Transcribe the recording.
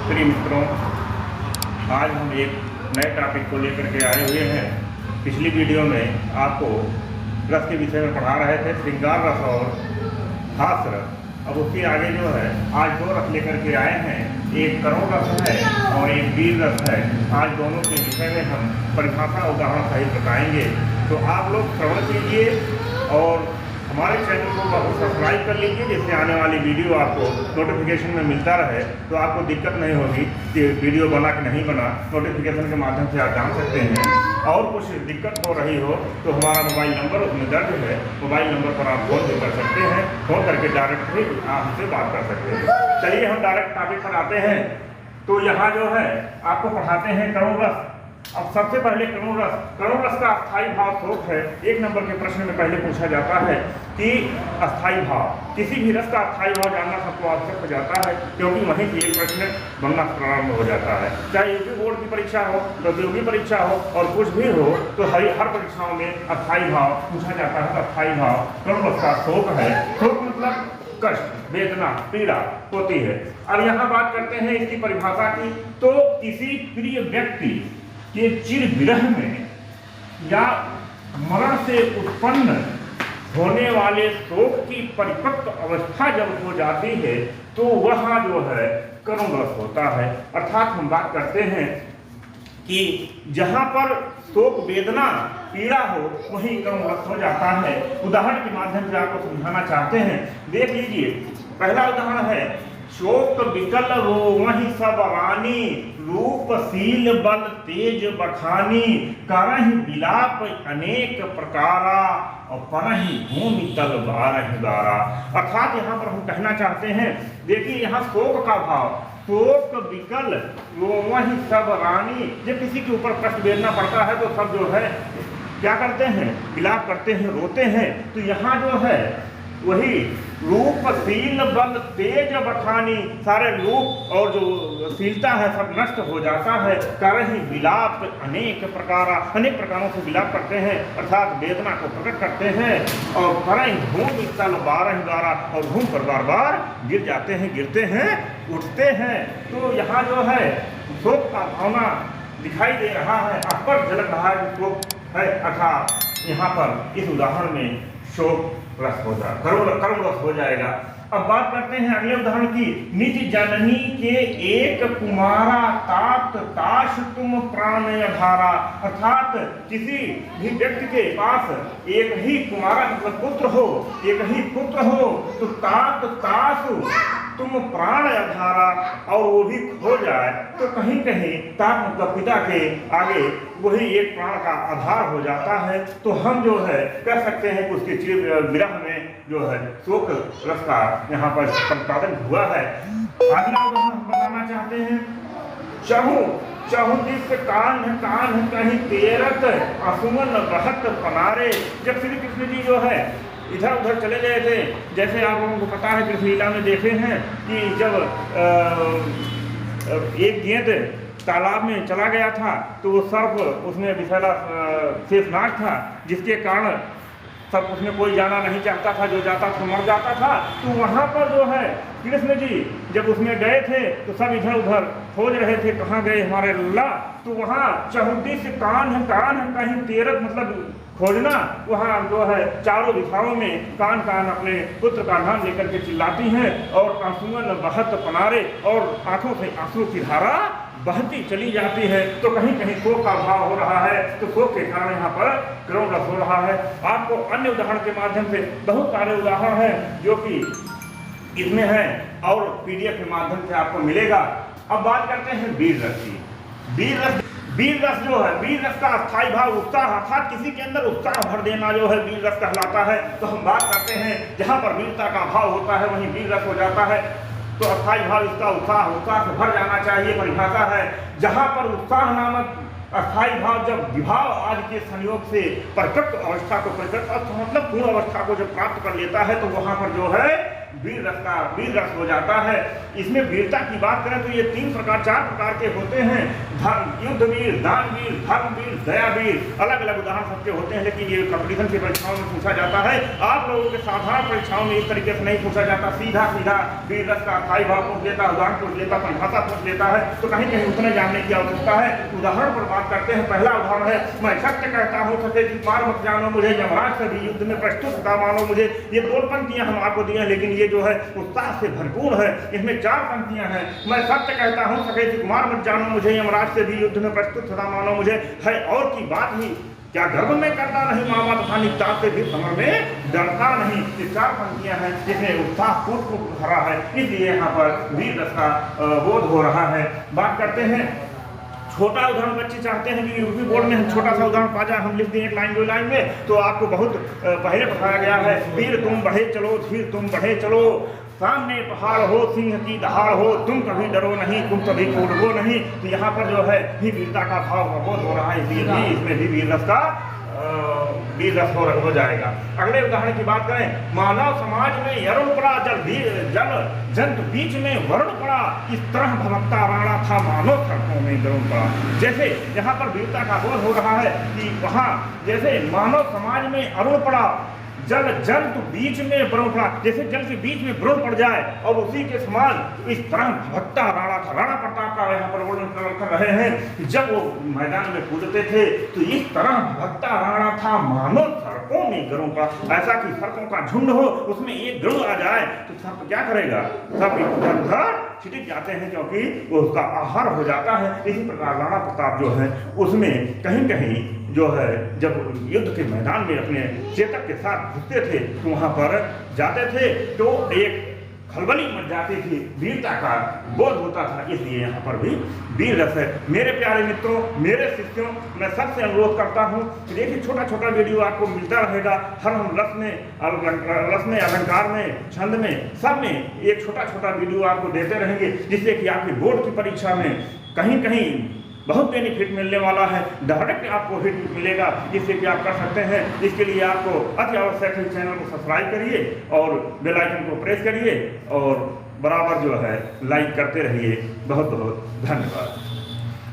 प्रिय मित्रों, आज हम एक नए टॉपिक को लेकर के आए हुए हैं। पिछली वीडियो में आपको रस के विषय में पढ़ा रहे थे, श्रृंगार रस और हास्य रस। अब उसके आगे जो है आज दो रस लेकर के आए हैं, एक करुण रस है और एक वीर रस है। आज दोनों के विषय में हम परिभाषा उदाहरण सहित बताएंगे, तो आप लोग श्रवण कीजिए और हमारे चैनल को सब्सक्राइब कर लीजिए, जिससे आने वाली वीडियो आपको नोटिफिकेशन में मिलता रहे, तो आपको दिक्कत नहीं होगी कि वीडियो बना कि नहीं बना। नोटिफिकेशन के माध्यम से आप जान सकते हैं। और कुछ दिक्कत हो रही हो तो हमारा मोबाइल नंबर उसमें दर्ज है, मोबाइल नंबर पर आप फोन भी कर सकते हैं, फोन करके डायरेक्ट भी आपसे बात कर सकते हैं। चलिए हम डायरेक्ट टॉपिक पर आते हैं। तो यहाँ जो है आपको पढ़ाते हैं करुण रस। अब सबसे पहले करुण रस का अस्थाई भाव शोक है। एक नंबर के प्रश्न में पहले पूछा जाता है कि अस्थाई भाव, किसी भी रस का अस्थाई भाव जानना सबको आवश्यक हो जाता है, क्योंकि वहीं से एक प्रश्न बनना प्रारंभ हो जाता है। चाहे यूपी बोर्ड की परीक्षा हो, प्रतियोगी परीक्षा हो और कुछ भी हो, तो हर परीक्षाओं में अस्थाई भाव पूछा जाता है। अस्थाई भाव करुण रस का शोक है। शोक मतलब कष्ट, वेदना, पीड़ा होती है। अब यहाँ बात करते हैं इसकी परिभाषा की। तो किसी प्रिय व्यक्ति के चिर विरह में या मरण से उत्पन्न होने वाले शोक की परिपक्व अवस्था जब हो जाती है, तो वह जो है करुण रस होता है। अर्थात हम बात करते हैं कि जहाँ पर शोक, वेदना, पीड़ा हो, वहीं करुण रस हो जाता है। उदाहरण के माध्यम से आपको समझाना चाहते हैं, देख लीजिए। पहला उदाहरण है, शोक विकल रोवहि सब रानी, रूपशील बल तेज बखानी, करहि विलाप अनेक प्रकारा, और परहि भूमि तल बारहि दारा। अर्थात यहाँ पर हम कहना चाहते हैं, देखिए यहाँ शोक का भाव, शोक विकल रोवहि सब रानी। जब किसी के ऊपर कष्ट वेदना पड़ता है तो सब जो है क्या करते हैं, विलाप करते हैं, रोते हैं। तो यहाँ जो है वही रूपशील बल तेज बखानी, सारे रूप और जो शीलता है सब नष्ट हो जाता है। करहि विलाप अनेक प्रकारा, अनेक प्रकारों से विलाप करते हैं, अर्थात वेदना को प्रकट करते हैं। और करहि भूमि तल बारहि दारा, और भूमि पर बार बार गिर जाते हैं, गिरते हैं, उठते हैं। तो यहाँ जो है शोक का भावना दिखाई दे रहा है, अपर झलक रहा है शोक है। अर्थात यहाँ पर इस उदाहरण में शोक रस हो जाए, करुण रस हो जाएगा। अब बात करते हैं अगले उदाहरण की। निज जननी के एक कुमारा, तात ताश तुम प्राण अधारा। अर्थात किसी भी व्यक्ति के पास एक ही कुमारा मतलब पुत्र हो, एक ही पुत्र हो, तो तात ताश तुम प्राण अधारा, और वो भी खो जाए तो कहीं कहीं तात मतलब पिता के आगे वही एक प्राण का आधार हो जाता है। तो हम जो है कह सकते हैं कि उसके चिर विरह में जो है शोक रस का यहाँ पर संपादन हुआ है। अगला उदाहरण हम बताना चाहते हैं, चहु दिस कान कहीं तेरत, असुमन बहत पनारे। जब श्री कृष्ण जी जो है इधर उधर चले गए थे, जैसे आप लोगों को पता है कृष्ण लीला में देखे हैं कि जब एक गेंद तालाब में चला गया था, तो वो सर्प उसमें विषैला शेषनाग था, जिसके कारण सब उसमें कोई जाना नहीं चाहता था, जो जाता था मर जाता था। तो वहाँ पर जो है कृष्ण जी जब उसमें गए थे तो सब इधर उधर खोज रहे थे, कहाँ गए हमारे लल्ला। तो वहाँ चहुदिस कान कहीं तेरत मतलब खोजना, वहाँ जो है चारों दिशाओं में कान अपने पुत्र का नाम लेकर के चिल्लाती हैं, और आंसुअन बहत पनारे, और आंखों से आंसू की धारा बहती चली जाती है। तो कहीं कहीं शोक का भाव हो रहा है, तो शोक के कारण यहाँ पर करुण रस हो रहा है। आपको अन्य उदाहरण के माध्यम से बहुत सारे उदाहरण हैं जो कि इसमें है, और पीडीएफ के माध्यम से आपको मिलेगा। अब बात करते हैं वीर रस की। वीर रस जो है, वीर रस का अस्थाई भाव उत्साह, अर्थात किसी के अंदर उत्साह भर देना जो है वीर रस कहलाता है। तो हम बात करते हैं जहाँ पर वीरता का भाव होता है वहीं वीर रस हो जाता है। तो अस्थाई भाव इसका उत्साह से भर जाना चाहिए, परिभाषा है। जहाँ पर उत्साह नामक अस्थाई भाव जब विभाव आदि के संयोग से परिपक्व अवस्था को मतलब पूर्ण अवस्था को जब प्राप्त कर लेता है, तो वहाँ पर जो है वीर रस हो जाता है। इसमें वीरता की बात करें तो ये 4 प्रकार के होते हैं। युद्ध वीर, दानवीर, धर्मवीर, दयावीर, अलग अलग उदाहरण सबके होते हैं, लेकिन ये कंपटीशन की परीक्षाओं में पूछा जाता है। आप लोगों के साधारण परीक्षाओं में इस तरीके से नहीं पूछा जाता, सीधा वीर रस का स्थायी भाव पूछ लेता, उदाहरण पूछ लेता, परिभाषा पूछ लेता है, तो कहीं कहीं उतने जानने की आवश्यकता है। उदाहरण पर बात करते हैं। पहला उदाहरण है, मैं सत्य कहता हूँ सके मार मत जानो मुझे, यमराज से भी युद्ध में प्रस्तुत था मानो मुझे। ये 2 पंक्तियां हम आपको दी हैं, लेकिन ये जो है उत्साह से भरपूर है। इसमें 4 पंक्तियां हैं। मैं सत्य कहता हूँ सके मार मत जानो मुझे, यमराज से भी युद्ध में प्रस्तुत था मानो मुझे। है और की बात ही क्या गर्व में करता नहीं, मामा तथा निकता से भी समर में डरता नहीं। ये 4 पंक्तियां हैं जिसमें उत्साह पूर्ण भरा है, इसलिए यहाँ पर वीर रस का बोध हो रहा है। बात करते हैं छोटा उदाहरण। बच्चे चाहते हैं कि यूपी बोर्ड में हम छोटा सा उदाहरण पा जाए, हम लिख दें 1 लाइन 2 लाइन में, तो आपको बहुत पहले बताया गया है। वीर तुम बढ़े चलो, धीर तुम बढ़े चलो, सामने पहाड़ हो, सिंह की दहाड़ हो, तुम कभी डरो नहीं, तुम कभी कूदो नहीं। तो यहाँ पर जो है ही वीरता का भाव प्रबोध हो रहा है, इसलिए भी इसमें भी वीर रस हो जाएगा। अगले उदाहरण की बात करें, मानव समाज में अरुण पड़ा, जल जंतु बीच में वरुण पड़ा, इस तरह भटकता राणा था मानव सड़कों में गरुण पड़ा। जैसे यहाँ पर वीरता का बोध हो रहा है कि वहाँ जैसे मानव समाज में अरुण पड़ा, जल जंतु बीच में वरुण पड़ा, जैसे जल के बीच में वरुण पड़ जाए और उसी के समान इस तरह भटकता राणा था। राणा प्रताप का यहाँ पर वर्णन कर रहे हैं कि जब वो मैदान में कूदते थे तो इस तरह भटकता राणा था मानो सड़कों में गरुड़ पड़ा। ऐसा कि सड़कों का झुंड हो, उसमें एक गरुड़ आ जाए तो सर्प क्या करेगा, सब इधर छिटक जाते हैं क्योंकि उसका आहार हो जाता है। इसी प्रकार राणा प्रताप जो है उसमें कहीं कहीं जो है जब युद्ध के मैदान में अपने चेतक के साथ घुसते थे तो वहाँ पर जाते थे तो एक खलबली मच जाती थी, वीरता का बोध होता था। इसलिए यहाँ पर भी वीर रस है। मेरे प्यारे मित्रों, मेरे शिष्यों, मैं सबसे अनुरोध करता हूँ कि देखिए छोटा छोटा वीडियो आपको मिलता रहेगा। हर हम रस में, अलंकार में, छंद में, सब में एक छोटा छोटा वीडियो आपको देते रहेंगे, जिससे कि आपकी बोर्ड की परीक्षा में कहीं कहीं बहुत बेनिफिट मिलने वाला है। डायरेक्ट आपको हिट मिलेगा, जिससे कि आप कर सकते हैं। इसके लिए आपको अति आवश्यक है चैनल को सब्सक्राइब करिए और बेल आइकन को प्रेस करिए और बराबर जो है लाइक करते रहिए। बहुत बहुत धन्यवाद।